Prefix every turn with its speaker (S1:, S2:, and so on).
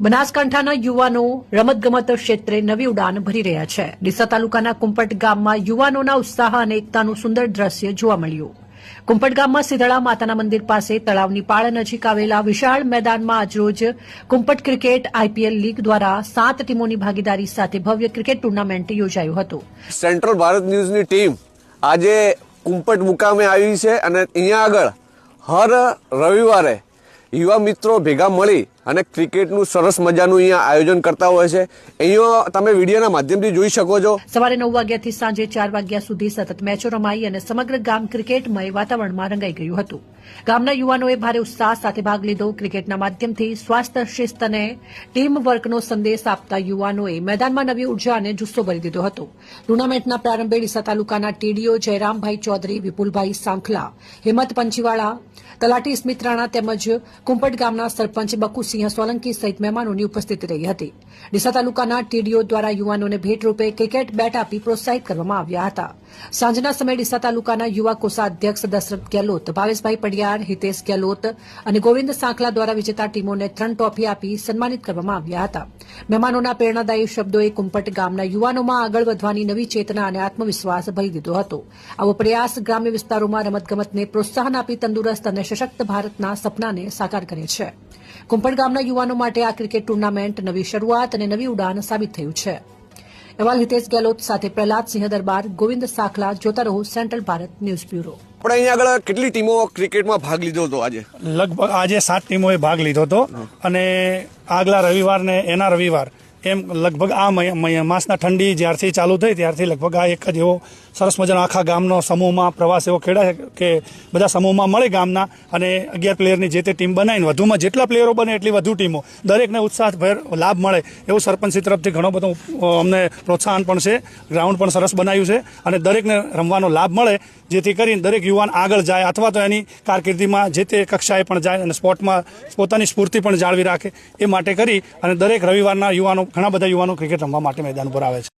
S1: બનાસકાંઠાના યુવાનો રમતગમત ક્ષેત્રે નવી ઉડાન ભરી રહ્યા છે। ડીસા તાલુકાના કુંપટ ગામમાં યુવાનોના ઉત્સાહ અને એકતાનું સુંદર દ્રશ્ય જોવા મળ્યું। કુંપટ ગામમાં સિધળા માતાના મંદિર પાસે તળાવની પાળ નજીક આવેલા વિશાળ મેદાનમાં આજરોજ કુંપટ ક્રિકેટ આઈપીએલ લીગ દ્વારા 7 ટીમોની ભાગીદારી સાથે ભવ્ય ક્રિકેટ ટુર્નામેન્ટ યોજાયું હતું।
S2: સેન્ટ્રલ ભારત ન્યૂઝની ટીમ આજે કુંપટ મુકામે આવી છે અને અહીંયા આગળ હર રવિવારે યુવા મિત્રો ભેગા મળી અને ક્રિકેટનું સરસ મજાનું અહીંયા આયોજન કરતા હોય છે। અહીંયા તમે વિડીયોના માધ્યમથી જોઈ શકો છો।
S1: સવારે 9 વાગ્યાથી સાંજે 4 વાગ્યા સુધી સતત મેચો રમાઈ અને સમગ્ર ગામ ક્રિકેટમય વાતાવરણમાં રંગાઈ ગયું હતું। ગામના યુવાનોએ ભારે ઉત્સાહ સાથે ભાગ લીધો। ક્રિકેટના માધ્યમથી સ્વાસ્થ્ય શિસ્ત અને ટીમ વર્કનો સંદેશ આપતા યુવાનોએ મેદાનમાં નવી ઉર્જા અને જુસ્સો ભરી દીધો હતો। ટુર્નામેન્ટના પ્રારંભે ડીસા તાલુકાના ટીડીઓ જયરામભાઈ ચૌધરી, વિપુલભાઈ સાંખલા, હેમંત પંચીવાળા, તલાટી સ્મિત રાણા તેમજ કુંપટ ગામના સરપંચ બકુસિંહ સોલંકી સહિત મહેમાનોની ઉપસ્થિતિ રહી હતી। ડીસા તાલુકાના ટીડીઓ દ્વારા યુવાનોને ભેટરૂપે ક્રિકેટ બેટ આપી પ્રોત્સાહિત કરવામાં આવ્યા હતા। સાંજના સમયે ડીસા તાલુકાના યુવા કોષાધ્યક્ષ દશરથ ગેહલોત, ભાવેશભાઈ પડિયાર, હિતેશ ગેહલોત અને ગોવિંદ સાંખલા દ્વારા વિજેતા ટીમોને 3 ટ્રોફી આપી સન્માનિત કરવામાં આવ્યા હતા। મહેમાનોના પ્રેરણાદાયી શબ્દોએ કુંપટ ગામના યુવાનોમાં આગળ વધવાની નવી ચેતના અને આત્મવિશ્વાસ ભરી દીધો હતો। આવો પ્રયાસ ગ્રામ્ય વિસ્તારોમાં રમતગમતને પ્રોત્સાહન આપી તંદુરસ્ત અને સશક્ત ભારતના સપનાને સાકાર કરે છે। કુંપટ ગામના યુવાનો માટે આ ક્રિકેટ ટુર્નામેન્ટ નવી શરૂઆત અને નવી ઉડાન સાબિત થયું છે। અહેવાલ હિતેશ ગેહલોત સાથે પ્રહલાદસિંહ દરબાર, ગોવિંદ સાંખલા। જોતા રહો સેન્ટ્રલ ભારત ન્યૂઝ બ્યુરો।
S2: આપણે અહીંયા આગળ કેટલી ટીમો ક્રિકેટમાં ભાગ લીધો હતો?
S3: લગભગ આજે 7 ટીમોએ ભાગ લીધો હતો અને આગલા રવિવાર ને એના રવિવાર એમ લગભગ આ માસના ઠંડી જ્યારથી ચાલુ થઈ ત્યારથી લગભગ આ એક જ એવો સરસ મજાનો આખા ગામનો સમૂહમાં પ્રવાસ એવો ખેડાય કે બધા સમૂહમાં મળે ગામના અને 11 પ્લેયરની જે તે ટીમ બનાવીને વધુમાં જેટલા પ્લેયરો બને એટલી વધુ ટીમો દરેકને ઉત્સાહભેર લાભ મળે એવું સરપંચી તરફથી ઘણો બધો અમને પ્રોત્સાહન પણ છે। ગ્રાઉન્ડ પણ સરસ બનાવ્યું છે અને દરેકને રમવાનો લાભ મળે જેથી કરીને દરેક યુવાન આગળ જાય અથવા તો એની કારકિર્દીમાં જે તે કક્ષાએ પણ જાય અને સ્પોર્ટમાં પોતાની સ્ફૂર્તિ પણ જાળવી રાખે એ માટે કરી અને દરેક રવિવારના યુવાનો ઘણા બધા યુવાનો ક્રિકેટ રમવા માટે મેદાન પર આવે છે।